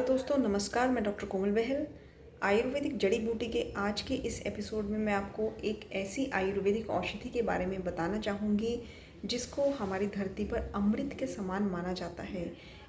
दोस्तों नमस्कार, मैं डॉक्टर कोमल बहल। आयुर्वेदिक जड़ी बूटी के आज के इस एपिसोड में मैं आपको एक ऐसी आयुर्वेदिक औषधि के बारे में बताना चाहूँगी जिसको हमारी धरती पर अमृत के समान माना जाता है।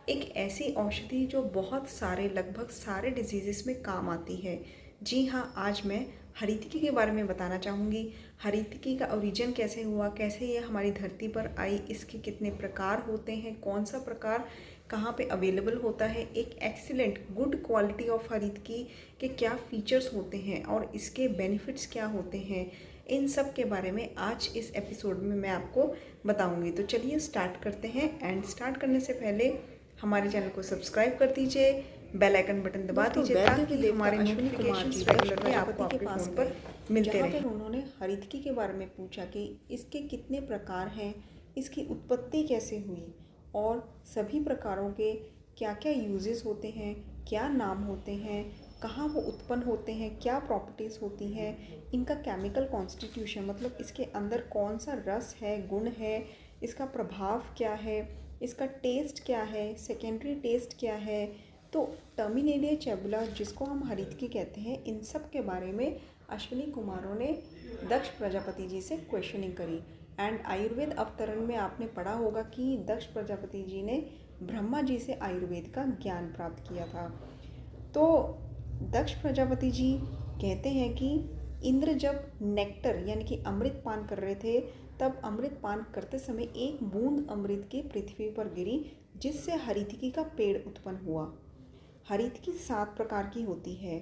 एक ऐसी औषधि जो बहुत सारे लगभग सारे डिजीज़ में काम आती है। जी हाँ, आज मैं हरीतकी के बारे में बताना चाहूँगी। हरीतकी का ओरिजिन कैसे हुआ, कैसे ये हमारी धरती पर आई, इसके कितने प्रकार होते हैं, कौन सा प्रकार कहाँ पे अवेलेबल होता है, एक एक्सीलेंट गुड क्वालिटी ऑफ हरीतकी के क्या फीचर्स होते हैं और इसके बेनिफिट्स क्या होते हैं, इन सब के बारे में आज इस एपिसोड में मैं आपको बताऊंगी। तो चलिए स्टार्ट करते हैं। एंड स्टार्ट करने से पहले हमारे चैनल को सब्सक्राइब कर दीजिए, बेल आइकन बटन दबा दीजिए ताकि हमारे नोटिफिकेशंस रेगुलरली आपको आपके फ़ोन पर मिलते रहें। उन्होंने हरीतकी के बारे में पूछा कि इसके कितने प्रकार हैं, इसकी उत्पत्ति कैसे हुई और सभी प्रकारों के क्या क्या यूजेस होते हैं, क्या नाम होते हैं, कहाँ वो उत्पन्न होते हैं, क्या प्रॉपर्टीज़ होती हैं, इनका केमिकल कॉन्स्टिट्यूशन मतलब इसके अंदर कौन सा रस है, गुण है, इसका प्रभाव क्या है, इसका टेस्ट क्या है, सेकेंडरी टेस्ट क्या है। तो टर्मिनेलिया चेबुला जिसको हम हरीतकी कहते हैं, इन सब के बारे में अश्विनी कुमारों ने दक्ष प्रजापति जी से क्वेश्चनिंग करी। एंड आयुर्वेद अवतरण में आपने पढ़ा होगा कि दक्ष प्रजापति जी ने ब्रह्मा जी से आयुर्वेद का ज्ञान प्राप्त किया था। तो दक्ष प्रजापति जी कहते हैं कि इंद्र जब नेक्टर यानी कि अमृत पान कर रहे थे, तब अमृत पान करते समय एक बूंद अमृत की पृथ्वी पर गिरी, जिससे हरीतकी का पेड़ उत्पन्न हुआ। हरीतकी 7 प्रकार की होती है,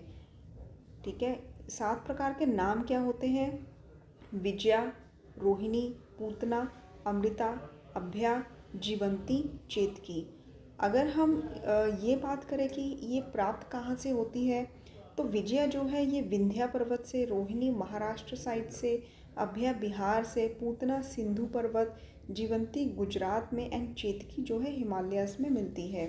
ठीक है। 7 प्रकार के नाम क्या होते हैं? विजया, रोहिणी, पूतना, अमृता, अभ्या, जीवंती, चेतकी। अगर हम ये बात करें कि ये प्राप्त कहाँ से होती है, तो विजया जो है ये विंध्या पर्वत से, रोहिणी महाराष्ट्र साइड से, अभ्या बिहार से, पूतना सिंधु पर्वत, जीवंती गुजरात में एंड चेतकी जो है हिमालयस में मिलती है।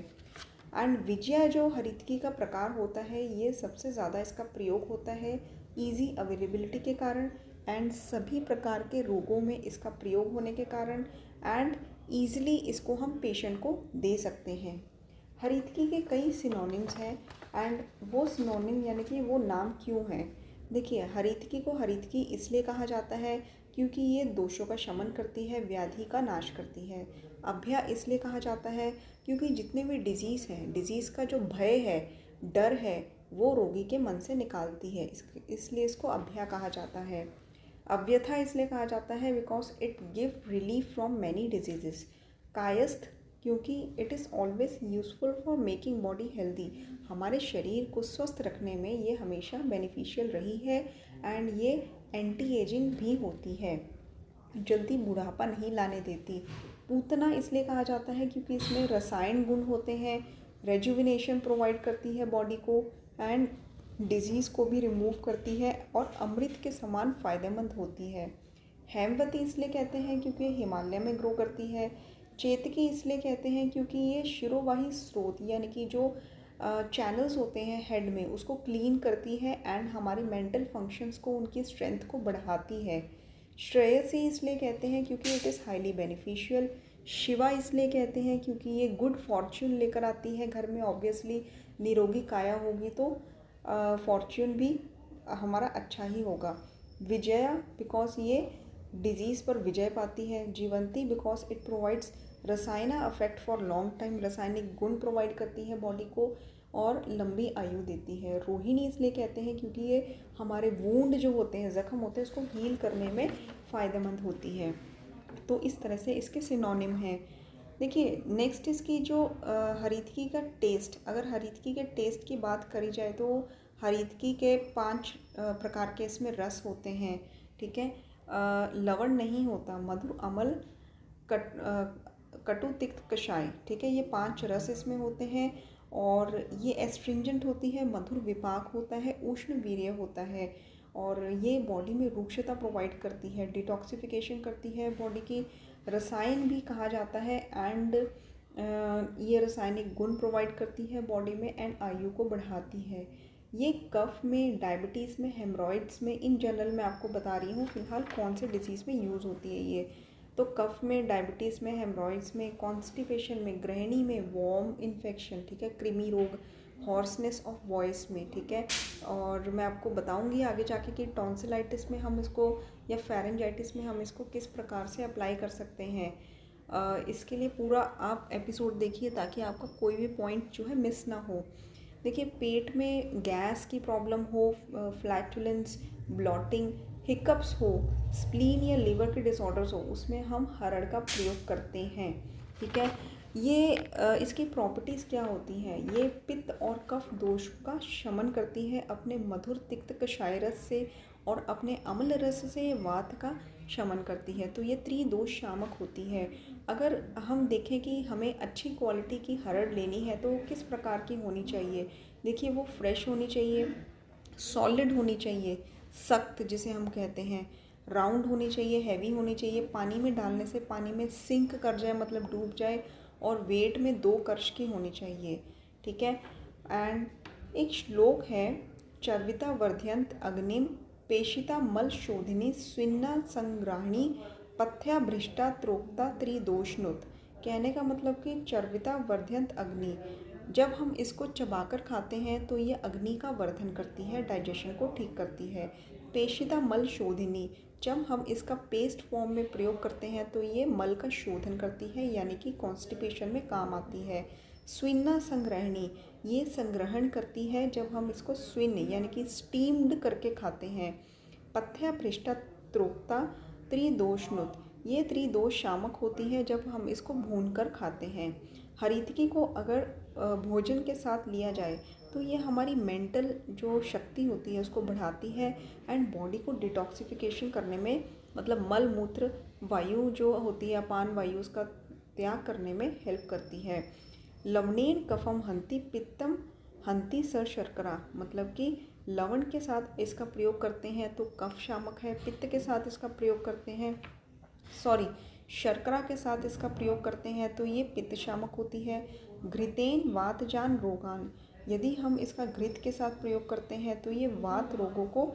एंड विजया जो हरीतकी का प्रकार होता है, ये सबसे ज़्यादा इसका प्रयोग होता है ईजी अवेलेबिलिटी के कारण एंड सभी प्रकार के रोगों में इसका प्रयोग होने के कारण एंड ईज़िली इसको हम पेशेंट को दे सकते हैं। हरीतकी के कई सिनोनिम्स हैं एंड वो सिनोनिम यानी कि वो नाम क्यों हैं। देखिए, हरीतकी को हरीतकी इसलिए कहा जाता है क्योंकि ये दोषों का शमन करती है, व्याधि का नाश करती है। अभ्या इसलिए कहा जाता है क्योंकि जितने भी डिजीज़ हैं, डिजीज़ का जो भय है, डर है, वो रोगी के मन से निकालती है, इसलिए इसको अभ्या कहा जाता है। अव्यथा इसलिए कहा जाता है because it give relief from many diseases. कायस्थ क्योंकि it is always useful for making body healthy, हमारे शरीर को स्वस्थ रखने में ये हमेशा बेनिफिशियल रही है एंड ये एंटी एजिंग भी होती है, जल्दी बुढ़ापा नहीं लाने देती। पूतना इसलिए कहा जाता है क्योंकि इसमें रसायन गुण होते हैं, रेजुविनेशन प्रोवाइड करती है बॉडी को एंड डिजीज़ को भी रिमूव करती है और अमृत के समान फ़ायदेमंद होती है। हेमवती इसलिए कहते हैं क्योंकि हिमालय में ग्रो करती है। चेतकी इसलिए कहते हैं क्योंकि ये शिरोवाही स्रोत यानी कि जो चैनल्स होते हैं हेड में, उसको क्लीन करती है एंड हमारी मेंटल फंक्शंस को, उनकी स्ट्रेंथ को बढ़ाती है। श्रेयसी इसलिए कहते हैं क्योंकि it is highly beneficial. Shiva इसलिए कहते हैं क्योंकि ये गुड फॉर्च्यून लेकर आती है घर में। ऑब्वियसली निरोगी काया होगी तो फॉर्च्यून भी हमारा अच्छा ही होगा। विजया बिकॉज ये डिजीज़ पर विजय पाती है। जीवंती because it provides rasayana effect for long time, रासायनिक गुण प्रोवाइड करती है बॉडी को और लंबी आयु देती है। रोहिणी इसलिए कहते हैं क्योंकि ये हमारे वूंड जो होते हैं, ज़ख्म होते हैं, उसको हील करने में फ़ायदेमंद होती है। तो इस तरह से इसके सिनोनिम हैं। देखिए, नेक्स्ट इसकी जो हरीतकी का टेस्ट, अगर हरीतकी के टेस्ट की बात करी जाए तो हरीतकी के 5 प्रकार के इसमें रस होते हैं, ठीक है। लवण नहीं होता, मधुर, अमल, कटु, तिक्त, कषाय, ठीक है। ये 5 रस इसमें होते हैं और ये एस्ट्रिंजेंट होती है, मधुर विपाक होता है, उष्ण वीर्य होता है और ये बॉडी में रूक्षता प्रोवाइड करती है, डिटॉक्सिफिकेशन करती है बॉडी की। रसायन भी कहा जाता है एंड ये रासायनिक गुण प्रोवाइड करती है बॉडी में एंड आयु को बढ़ाती है। ये कफ में, डायबिटीज़ में, हेमरॉइड्स में, इन जनरल मैं आपको बता रही हूँ फ़िलहाल कौन से डिजीज़ में यूज़ होती है ये। तो कफ में, डायबिटीज़ में, हेमरॉइड्स में, कॉन्स्टिपेशन में, गृहिणी में, वॉर्म इन्फेक्शन, ठीक है, कृमि रोग, हॉर्सनेस ऑफ वॉइस में, ठीक है। और मैं आपको बताऊंगी आगे जाके कि टॉन्सिलाइटिस में हम इसको या फेरेंजाइटिस में हम इसको किस प्रकार से अप्लाई कर सकते हैं। इसके लिए पूरा आप एपिसोड देखिए ताकि आपका कोई भी पॉइंट जो है मिस ना हो। देखिए, पेट में गैस की प्रॉब्लम हो, फ्लैटुलेंस, ब्लॉटिंग, हिकअप्स हो, स्प्लीन या लीवर के डिसऑर्डर्स हो, उसमें हम हरड़ का प्रयोग करते हैं, ठीक है। ये इसकी प्रॉपर्टीज़ क्या होती हैं? ये पित्त और कफ दोष का शमन करती है अपने मधुर तिक्त कषाय रस से, और अपने अम्ल रस से वात का शमन करती है। तो ये त्रिदोष शामक होती है। अगर हम देखें कि हमें अच्छी क्वालिटी की हरड़ लेनी है तो किस प्रकार की होनी चाहिए? देखिए, वो फ्रेश होनी चाहिए, सॉलिड होनी चाहिए, सख्त जिसे हम कहते हैं, राउंड होनी चाहिए, हैवी होनी चाहिए, पानी में डालने से पानी में सिंक कर जाए, मतलब डूब जाए, और वेट में 2 कश की होनी चाहिए, ठीक है। एंड एक श्लोक है, चर्विता वर्ध्यंत अग्निम पेशिता मल शोधिनी स्विन्ना संग्राहिणी पथ्या भ्रिष्टा त्रोक्ता त्रिदोषनुत। कहने का मतलब कि चर्विता वर्ध्यंत अग्नि, जब हम इसको चबाकर खाते हैं तो ये अग्नि का वर्धन करती है, डाइजेशन को ठीक करती है। पेशिता मल शोधिनी, जब हम इसका पेस्ट फॉर्म में प्रयोग करते हैं तो ये मल का शोधन करती है, यानी कि कॉन्स्टिपेशन में काम आती है। स्विन्ना संग्रहणी, ये संग्रहण करती है जब हम इसको स्विन यानी कि स्टीम्ड करके खाते हैं। पथ्या भ्रिष्टा त्रोक्ता त्रिदोषनुत, ये त्रिदोष शामक होती है जब हम इसको भूनकर खाते हैं। हरीतकी को अगर भोजन के साथ लिया जाए तो ये हमारी मेंटल जो शक्ति होती है उसको बढ़ाती है, एंड बॉडी को डिटॉक्सिफिकेशन करने में, मतलब मल मूत्र वायु जो होती है, अपान वायु, उसका त्याग करने में हेल्प करती है। लवणेन कफम हंति पित्तम हंति स शर्करा, मतलब कि लवण के साथ इसका प्रयोग करते हैं तो कफ शामक है, पित्त के साथ इसका प्रयोग करते हैं, शर्करा के साथ इसका प्रयोग करते हैं तो ये पित्त शामक होती है। घृतेन वातजान रोगान, यदि हम इसका घृत के साथ प्रयोग करते हैं तो ये वात रोगों को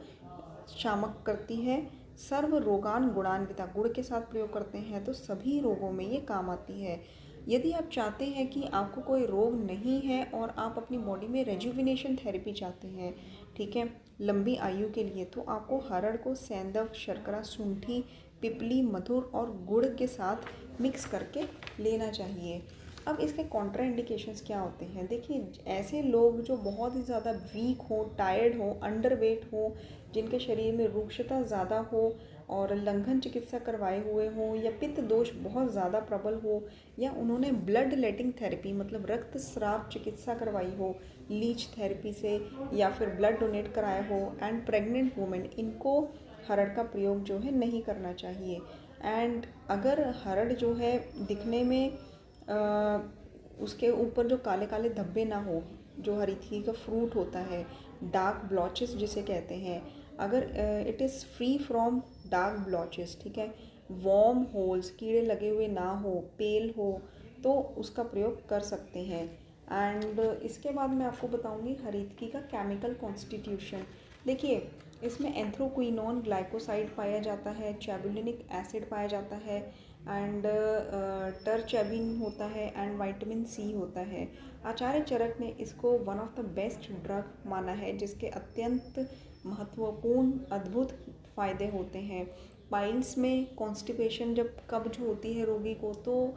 शामक करती है। सर्व रोगान गुणान्विता, गुड़ के साथ प्रयोग करते हैं तो सभी रोगों में ये काम आती है। यदि आप चाहते हैं कि आपको कोई रोग नहीं है और आप अपनी बॉडी में रेजुविनेशन थेरेपी चाहते हैं, ठीक है, लंबी आयु के लिए, तो आपको हरड़ को सेंधव, शर्करा, सूंठी, पिपली, मधुर और गुड़ के साथ मिक्स करके लेना चाहिए। अब इसके कॉन्ट्रा इंडिकेशंस क्या होते हैं? देखिए, ऐसे लोग जो बहुत ही ज़्यादा वीक हो, टायर्ड हो, अंडरवेट हो, जिनके शरीर में रुक्षता ज़्यादा हो और लंघन चिकित्सा करवाए हुए हों, या पित्त दोष बहुत ज़्यादा प्रबल हो, या उन्होंने ब्लड लेटिंग थेरेपी मतलब रक्त स्राव चिकित्सा करवाई हो लीच थेरेपी से, या फिर ब्लड डोनेट कराया हो, एंड प्रेग्नेंट वुमेन, इनको हरड़ का प्रयोग जो है नहीं करना चाहिए। एंड अगर हरड़ जो है दिखने में उसके ऊपर जो काले काले धब्बे ना हो, जो हरीथी का फ्रूट होता है, डार्क ब्लॉचेस जिसे कहते हैं, अगर it is free from dark blotches, ठीक है, वॉर्म होल्स, कीड़े लगे हुए ना हो, पेल हो, तो उसका प्रयोग कर सकते हैं। एंड इसके बाद मैं आपको बताऊंगी हरीतकी का केमिकल कॉन्स्टिट्यूशन। देखिए, इसमें एंथ्रोक्विनोन ग्लाइकोसाइड पाया जाता है, चैबुलिनिक एसिड पाया जाता है, एंड टरचैबिन होता है, एंड विटामिन सी होता है। आचार्य चरक ने इसको one of the best drug माना है, जिसके अत्यंत महत्वपूर्ण अद्भुत फ़ायदे होते हैं। पाइल्स में कॉन्स्टिपेशन, जब कब्ज होती है रोगी को, तो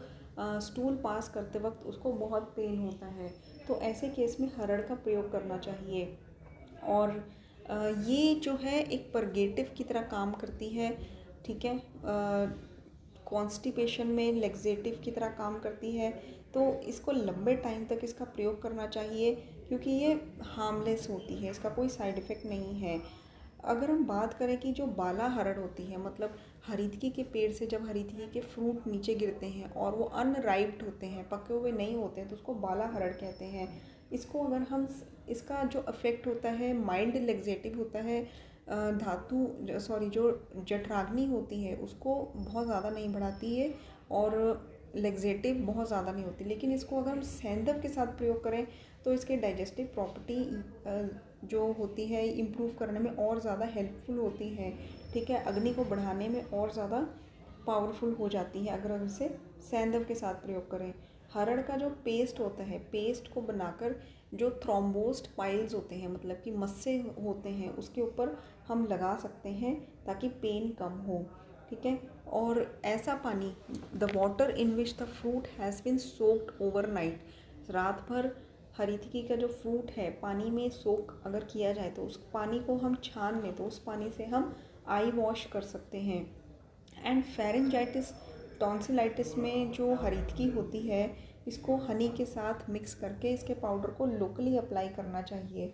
स्टूल पास करते वक्त उसको बहुत पेन होता है, तो ऐसे केस में हरड़ का प्रयोग करना चाहिए। और ये जो है एक परगेटिव की तरह काम करती है, ठीक है, कॉन्स्टिपेशन में लेग्जेटिव की तरह काम करती है। तो इसको लंबे टाइम तक इसका प्रयोग करना चाहिए, क्योंकि ये हार्मलेस होती है, इसका कोई साइड इफ़ेक्ट नहीं है। अगर हम बात करें कि जो बाला हरड़ होती है, मतलब हरीतकी के पेड़ से जब हरीतकी के फ्रूट नीचे गिरते हैं और वो अनराइप्ड होते हैं, पके हुए नहीं होते हैं, तो उसको बाला हरड़ कहते हैं। इसको अगर हम, इसका जो इफ़ेक्ट होता है माइल्ड लेग्जेटिव होता है, जो जठराग्नि होती है उसको बहुत ज़्यादा नहीं बढ़ाती है, और लेग्जेटिव बहुत ज़्यादा नहीं होती। लेकिन इसको अगर हम सेंधव के साथ प्रयोग करें तो इसके डाइजेस्टिव प्रॉपर्टी जो होती है इम्प्रूव करने में और ज़्यादा हेल्पफुल होती है, ठीक है, अग्नि को बढ़ाने में और ज़्यादा पावरफुल हो जाती है अगर हम इसे सेंधव के साथ प्रयोग करें। हरड़ का जो पेस्ट होता है, पेस्ट को बनाकर जो थ्रोम्बोस्ड पाइल्स होते हैं, मतलब कि मस्से होते हैं, उसके ऊपर हम लगा सकते हैं ताकि पेन कम हो। ठीक है। और ऐसा पानी, the water in which the fruit has been soaked overnight, रात भर हरीतिकी का जो फ्रूट है पानी में सोक अगर किया जाए तो उस पानी को हम छान लें तो उस पानी से हम आई वॉश कर सकते हैं। एंड फेरेंजाइटिस, टॉन्सिलाइटिस में जो हरीतकी होती है, इसको हनी के साथ मिक्स करके इसके पाउडर को लोकली अप्लाई करना चाहिए।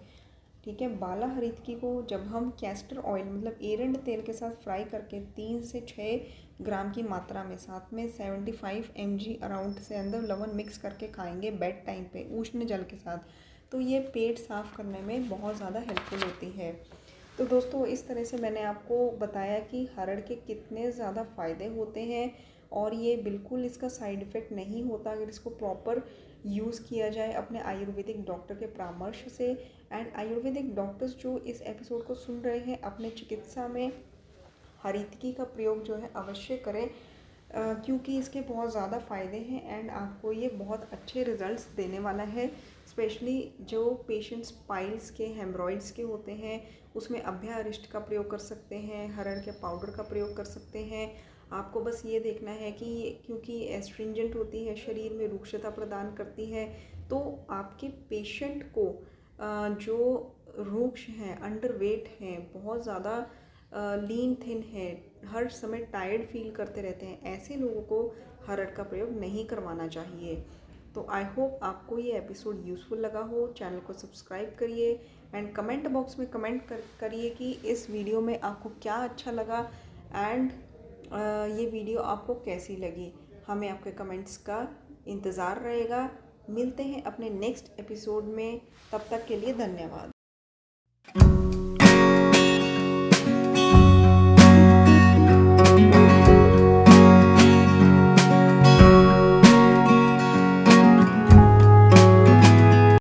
ठीक है। बाला हरीतकी को जब हम कैस्टर ऑयल मतलब एरंड तेल के साथ फ्राई करके 3 से 6 ग्राम की मात्रा में साथ में 75 mg अराउंड से अंदर लवण मिक्स करके खाएंगे बेड टाइम पे उष्ण जल के साथ, तो ये पेट साफ़ करने में बहुत ज़्यादा हेल्पफुल होती है। तो दोस्तों, इस तरह से मैंने आपको बताया कि हरड़ के कितने ज़्यादा फ़ायदे होते हैं और ये बिल्कुल इसका साइड इफ़ेक्ट नहीं होता अगर इसको प्रॉपर यूज़ किया जाए अपने आयुर्वेदिक डॉक्टर के परामर्श से। एंड आयुर्वेदिक डॉक्टर्स जो इस एपिसोड को सुन रहे हैं, अपने चिकित्सा में हरीतकी का प्रयोग जो है अवश्य करें, क्योंकि इसके बहुत ज़्यादा फ़ायदे हैं एंड आपको ये बहुत अच्छे रिजल्ट्स देने वाला है। स्पेशली जो पेशेंट्स पाइल्स के, हेमरॉइड्स के होते हैं, उसमें अभ्या अरिष्ट का प्रयोग कर सकते हैं, हरड़ के पाउडर का प्रयोग कर सकते हैं। आपको बस ये देखना है कि क्योंकि एस्ट्रिंजेंट होती है, शरीर में रुक्षता प्रदान करती है, तो आपके पेशेंट को जो रुक्ष हैं, अंडरवेट हैं, बहुत ज़्यादा लीन थिन है, हर समय टायर्ड फील करते रहते हैं, ऐसे लोगों को हरड़ का प्रयोग नहीं करवाना चाहिए। तो आई होप आपको ये एपिसोड यूज़फुल लगा हो। चैनल को सब्सक्राइब करिए एंड कमेंट बॉक्स में कमेंट करिए कि इस वीडियो में आपको क्या अच्छा लगा एंड ये वीडियो आपको कैसी लगी। हमें आपके कमेंट्स का इंतज़ार रहेगा। मिलते हैं अपने नेक्स्ट एपिसोड में, तब तक के लिए धन्यवाद।